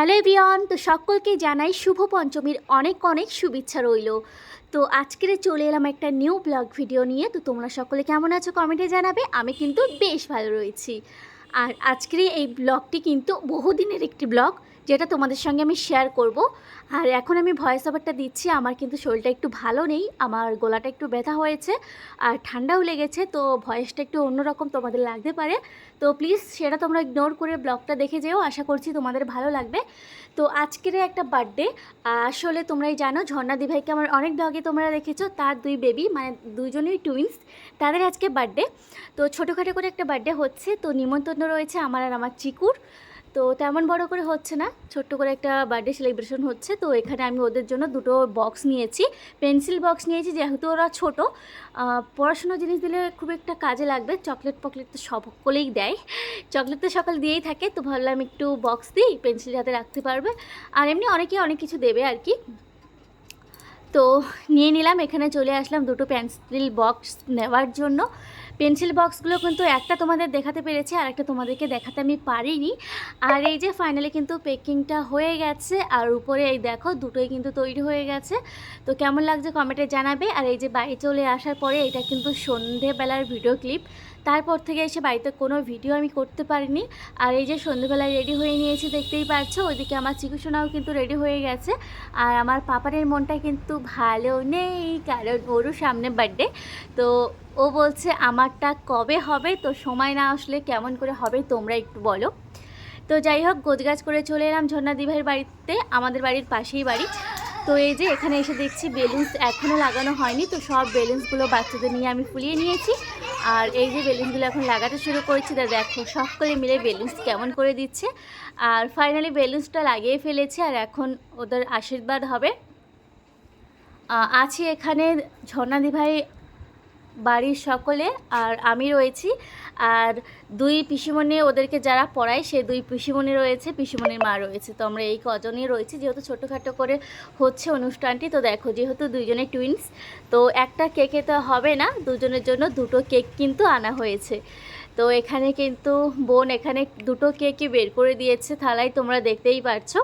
Hello everyone, তো সকলকে জানাই শুভ পঞ্চমীর অনেক অনেক শুভেচ্ছা রইল। তো আজকের চলে এলাম একটা নিউ ব্লগ ভিডিও নিয়ে। তো তোমরা সকলে কেমন আছো কমেন্টে জানাবে। আমি কিন্তু বেশ ভালো রয়েছি। আর আজকের এই ব্লগটি কিন্তু বহুদিনের একটি ব্লগ, যেটা তোমাদের সঙ্গে আমি শেয়ার করব। আর এখন আমি ভয়েস ওভারটা দিচ্ছি। আমার কিন্তু শরীরটা একটু ভালো নেই, আমার গলাটা একটু ব্যথা হয়েছে আর ঠান্ডাও লেগেছে, তো ভয়েসটা একটু অন্যরকম তোমাদের লাগতে পারে। তো প্লিজ সেটা তোমরা ইগনোর করে ব্লগটা দেখে যেও, আশা করছি তোমাদের ভালো লাগবে। তো আজকের একটা বার্থডে, আসলে তোমরাই জানো ঝর্ণা দিভাইকে আমার অনেক ব্লগে তোমরা দেখেছো, তার দুই বেবি মানে দুজনেই টুইন্স, তাদের আজকে বার্থডে। তো ছোটোখাটো করে একটা বার্থডে হচ্ছে, তো নিমন্ত্রণ রয়েছে আমার আর আমার চিকুর। তো তেমন বড় করে হচ্ছে না, ছোট্ট করে একটা বার্থডে সেলিব্রেশন হচ্ছে। তো এখানে আমি ওদের জন্য দুটো বক্স নিয়েছি, পেন্সিল বক্স নিয়েছি, যেহেতু ওরা ছোটো। পড়াশোনার জিনিস দিলে খুব একটা কাজে লাগবে, চকলেট পকলেট তো সকলেই দেয়, চকলেট তো সকাল দিয়েই থাকে, তো ভাবলাম একটু বক্স দিই, পেন্সিল হাতে রাখতে পারবে। আর এমনি অনেকে অনেক কিছু দেবে আর কি। তো নিয়ে নিলাম, এখানে চলে আসলাম দুটো পেন্সিল বক্স নেওয়ার জন্য। পেন্সিল বক্সগুলো কিন্তু একটা তোমাদের দেখাতে পেরেছি, আর একটা তোমাদেরকে দেখাতে আমি পারিনি। আর এই যে ফাইনালি কিন্তু প্যাকিংটা হয়ে গেছে, আর উপরে এই দেখো দুটোই কিন্তু তৈরি হয়ে গেছে। তো কেমন লাগছে কমেন্টে জানাবে। আর এই যে বাড়ি চলে আসার পরে, এটা কিন্তু সন্ধেবেলার ভিডিও ক্লিপ, তারপর থেকে এসে বাড়িতে কোনো ভিডিও আমি করতে পারিনি। আর এই যে সন্ধেবেলায় রেডি হয়ে নিয়েছি, দেখতেই পাচ্ছ। ওইদিকে আমার চিকুসোনাও কিন্তু রেডি হয়ে গেছে। আর আমার পাপারের মনটা কিন্তু ভালো নেই, কারণ ওরও সামনে বার্থডে। তো ও বলছে আমারটা কবে হবে, তো সময় না আসলে কেমন করে হবে তোমরা একটু বলো। তো যাই হোক, গোছগাছ করে চলে এলাম ঝর্ণা দিভাইয়ের বাড়িতে, আমাদের বাড়ির পাশেই বাড়ি। তো এই যে এখানে এসে দেখছি বেলুনস এখনও লাগানো হয়নি, তো সব বেলুনসগুলো বাচ্চাদের নিয়ে আমি ফুলিয়ে নিয়েছি। আর এই যে বেলুনসগুলো এখন লাগাতে শুরু করেছি, দেখো সকলে মিলে বেলুনস কেমন করে দিচ্ছে। আর ফাইনালি বেলুনসটা লাগিয়ে ফেলেছি, আর এখন ওদের আশীর্বাদ হবে। আছি এখানে ঝর্ণা দিভাই বাড়ির সকলে, আর আমি রয়েছি। আর দুই পিসিমণি ওদেরকে যারা পড়ায়, সে দুই পিসিমণি রয়েছে, পিসিমণির মা রয়েছে। তো আমরা এই কজনই রয়েছি, যেহেতু ছোটোখাটো করে হচ্ছে অনুষ্ঠানটি। তো দেখো, যেহেতু দুইজনে টুইন্স, তো একটা কেকে তো হবে না, দুজনের জন্য দুটো কেক কিন্তু আনা হয়েছে। তো এখানে কিন্তু বোন এখানে দুটো কেকই বের করে দিয়েছে থালায়, তোমরা দেখতেই পারছো।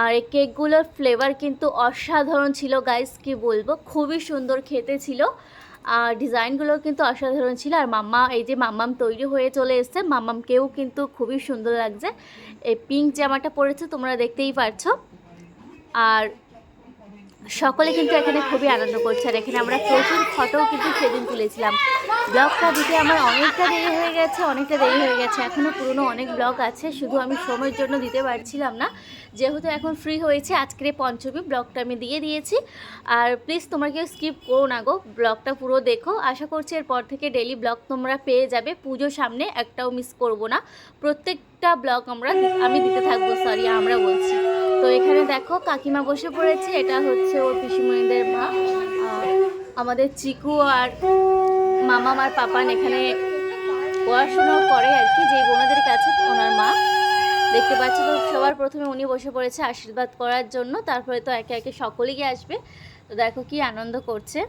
আর এই কেকগুলোর ফ্লেভার কিন্তু অসাধারণ ছিল গাইস, কি বলবো, খুবই সুন্দর খেতে ছিল। আর ডিজাইনগুলো কিন্তু অসাধারণ ছিল। আর মাম্মা, এই যে মাম্মাম তৈরি হয়ে চলে এসছে, মাম্মামকেও কিন্তু খুবই সুন্দর লাগছে, এই পিঙ্ক জামাটা পরেছে, তোমরা দেখতেই পারছো। আর সকলে কিন্তু এখানে খুবই আনন্দ করছে। আর এখানে আমরা প্রচুর ফটোও কিন্তু সেদিন তুলেছিলাম। ব্লগটা দিতে আমার অনেকটা দেরি হয়ে গেছে, এখনও পুরনো অনেক ব্লগ আছে, শুধু আমি সময়ের জন্য দিতে পারছিলাম না। যেহেতু এখন ফ্রি হয়েছে, আজকের পঞ্চমী ব্লগটা আমি দিয়ে দিয়েছি। আর প্লিজ তোমরা কেউ স্কিপ করো না গো, ব্লগটা পুরো দেখো। আশা করছি এরপর থেকে ডেলি ব্লগ তোমরা পেয়ে যাবে, পুজো সামনে, একটাও মিস করব না, প্রত্যেকটা ব্লগ আমি দিতে থাকবো, সরি আমরা বলছি। তো এখানে দেখো কাকিমা বসে পড়েছে, এটা হচ্ছে ওর পিসিমণিদের মা। আমাদের চিকু আর মামা আর পাপান এখানে পড়াশোনাও করে আর কি, যে বোনদের কাছে, ওনার মা দেখতে পাচ্ছি। তো সবার প্রথমে উনি বসে পড়েছে আশীর্বাদ করার জন্য, তারপরে তো একে একে সকলেই আসবে। তো দেখো কি আনন্দ করছে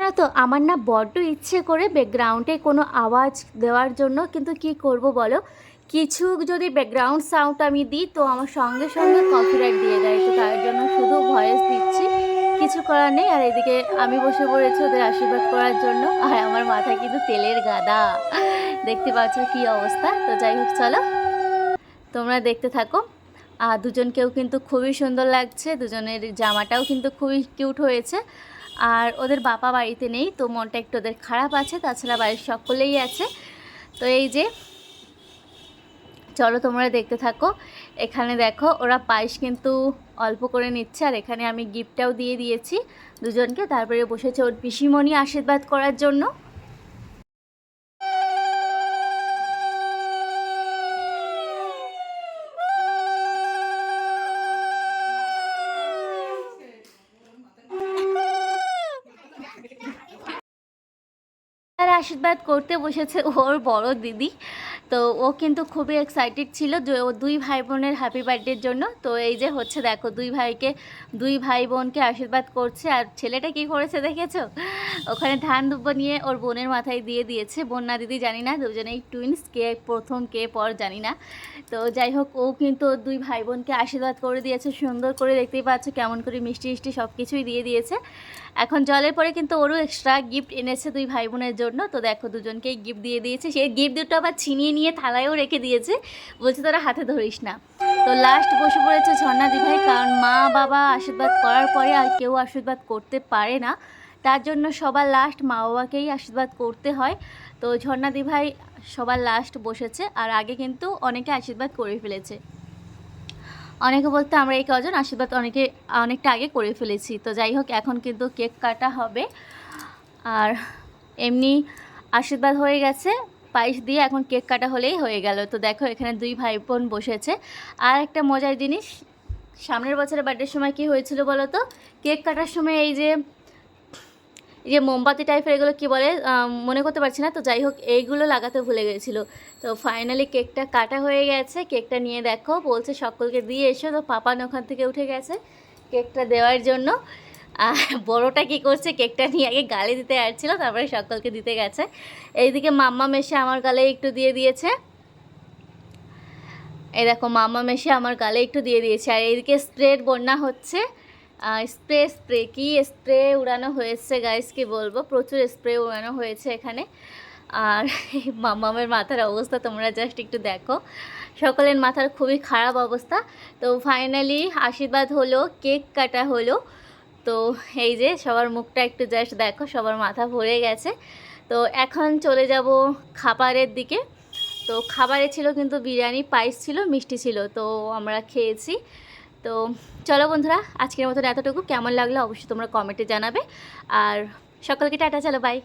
না। তো আমার না বড্ড ইচ্ছে করে ব্যাকগ্রাউন্ডে কোনো আওয়াজ দেওয়ার জন্য, কিন্তু কি করব বলো, কিছু যদি ব্যাকগ্রাউন্ড সাউন্ড আমি দিই তো আমার সঙ্গে সঙ্গে কপিরাইট দিয়ে দেয়, তো তার জন্য শুধু ভয়েস দিচ্ছি, কিছু করার নেই। আর এদিকে আমি বসে পড়েছি ওদের আশীর্বাদ করার জন্য, আর আমার মাথায় কিন্তু তেলের গাদা, দেখতে পাচ্ছ কি অবস্থা। তো যাই হোক, চলো তোমরা দেখতে থাকো। আর দুজনকেও কিন্তু খুবই সুন্দর লাগছে, দুজনের জামাটাও কিন্তু খুবই কিউট হয়েছে। আর ওদের বাবা বাড়িতে নেই, তো মনটা একটু ওদের খারাপ আছে, তাছাড়া বাড়ির সকলেই আছে। তো এই যে চলো তোমরা দেখতে থাকো। এখানে দেখো ওরা পায়েস কিন্তু অল্প করে নিচ্ছে, আর এখানে আমি গিফটটাও দিয়ে দিয়েছি দুজনকে। তারপরে বসেছে ওর পিসিমণি আশীর্বাদ করার জন্য। আশীর্বাদ করতে বসেছে ওর বড় দিদি। তো ও কিন্তু খুবই এক্সাইটেড ছিল যে ও দুই ভাই বোনের হ্যাপি বার্থডের জন্য। তো এই যে হচ্ছে দেখো দুই ভাই বোনকে আশীর্বাদ করছে। আর ছেলেটা কি করেছে দেখেছো, ওখানে ধান দুব্বো নিয়ে ওর বোনের মাথায় দিয়ে দিয়েছে। বোন না দিদি জানি না, দুজনেই টুইন্স, কে প্রথম কে পর জানি না। তো যাই হোক, ও কিন্তু ওর দুই ভাই বোনকে আশীর্বাদ করে দিয়েছে সুন্দর করে, দেখতেই পাচ্ছ কেমন করে মিষ্টি মিষ্টি সব কিছুই দিয়ে দিয়েছে। এখন জলের পরে কিন্তু ওরও এক্সট্রা গিফট এনেছে দুই ভাই বোনের জন্য। তো দেখো দুজনকেই গিফট দিয়ে দিয়েছে, সেই গিফট দুটো আবার ছিনিয়ে নিয়ে থালায়ও রেখে দিয়েছে, বলছে তোরা হাতে ধরিস না। তো লাস্ট বসে পড়েছে ঝর্ণা দিভাই, কারণ মা বাবা আশীর্বাদ করার পরে আর কেউ আশীর্বাদ করতে পারে না, তার জন্য সবার লাস্ট মা বাবাকেই আশীর্বাদ করতে হয়। তো ঝর্ণা দিভাই সবার লাস্ট বসেছে, আর আগে কিন্তু অনেকে আশীর্বাদ করে ফেলেছে। অনেকে বলতে আমরা এই কজন আশীর্বাদ অনেকটা আগে করে ফেলেছি। তো যাই হোক, এখন কিন্তু কেক কাটা হবে। আর এমনি আশীর্বাদ হয়ে গেছে পায়েস দিয়ে, এখন কেক কাটা হলেই হয়ে গেল। তো দেখো এখানে দুই ভাই বোন বসেছে। আর একটা মজার জিনিস, সামনের বছরের বার্থডের সময় কি হয়েছিল বলো তো, কেক কাটার সময় এই যে মোমবাতি টাইপের এগুলো কী বলে মনে করতে পারছি না। তো যাই হোক, এইগুলো লাগাতে ভুলে গেছিলো। তো ফাইনালি কেকটা কাটা হয়ে গেছে। কেকটা নিয়ে দেখো বলছে সকলকে দিয়ে এসো। তো পাপান ওখান থেকে উঠে গেছে কেকটা দেওয়ার জন্য। আর বড়োটা কী করছে, কেকটা নিয়ে আগে গালে দিতে আসছিল, তারপরে সকলকে দিতে গেছে। এইদিকে মাম্মা মেশে আমার গালে একটু দিয়ে দিয়েছে। এই দেখো মাম্মা মেশে আমার গালে একটু দিয়ে দিয়েছে। আর এইদিকে স্প্রের বন্যা হচ্ছে। স্প্রে স্প্রে উড়ানো হয়েছে গাইস, কি বলবো, প্রচুর স্প্রে উড়ানো হয়েছে এখানে। আর মাম্মামের মাথার অবস্থা তোমরা জাস্ট একটু দেখো, সকলের মাথার খুবই খারাপ অবস্থা। তো ফাইনালি আশীর্বাদ হলো, কেক কাটা হলো। তো এই যে সবার মুখটা একটু জাস্ট দেখো, সবার মাথা ভরে গেছে। তো এখন চলে যাব খাবারের দিকে। তো খাবারে ছিল কিন্তু বিরিয়ানি, পায়েস ছিল, মিষ্টি ছিল, তো আমরা খেয়েছি। তো চলো বন্ধুরা, আজকের মতন এতটুকু। কেমন লাগলো অবশ্যই তোমরা কমেন্টে জানাবে। আর সকলকে টাটা, চলো বাই।